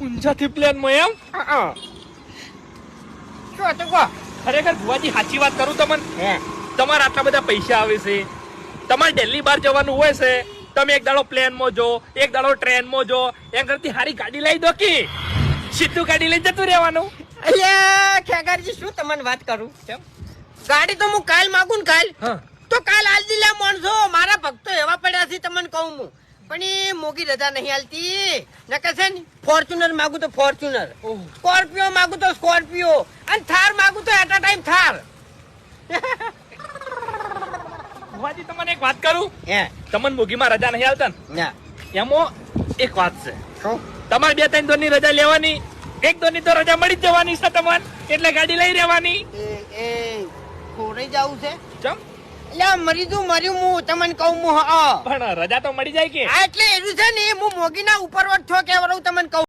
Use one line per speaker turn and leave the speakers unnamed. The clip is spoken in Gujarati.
ઊંઝાથી પ્લેન માં એમ
શું હતું કો?
ખરેખર ભુવાજી સાચી વાત કરું તમને
હે
તમારા આટલા બધા પૈસા આવે છે, તમારે દિલ્હી બહાર જવાનું હોય છે, તમે એક દાડો પ્લેન માં જો, એક દાડો ટ્રેન માં જો, એમ કરતી હારી ગાડી લઈ દો કે સીધું ગાડી લઈ જતું રહેવાનું.
અલ્યા ખેગારજી શું તમને વાત કરું?
કેમ?
ગાડી તો હું કાલ માગું ને કાલ
હા
તો કાલ આલ દિલા માણસો મારા ભક્તો એવા પડ્યા છે તમને કહું હું, પણ એ મોગી રજા નહીં હાલતી. નકર છે ને ફોર્ચ્યુનર માગું તો ફોર્ચ્યુનર, સ્કોર્પિયો માગું તો સ્કોર્પિયો, અને થાર માગું તો એટ અ ટાઈમ થાર.
ભુવાજી તમને એક વાત કરું,
હે
તમને મોગીમાં રજા નહીં આવતા ને
ના
એમાં એક વાત છે,
શું?
તમારે 2-3 દોરની રજા લેવાની, 1 દોરની તો રજા મળી જ જવાની છે તમને, એટલે ગાડી લઈ રહેવાની.
એ ખોરાઈ જવું છે
ચમ
એટલે મરીજું મર્યું હું તમને કહું હું. હા
પણ રજા તો મળી જાય કે
એટલે એવું છે ને હું મોગીના ઉપર છો કે તમને કહું.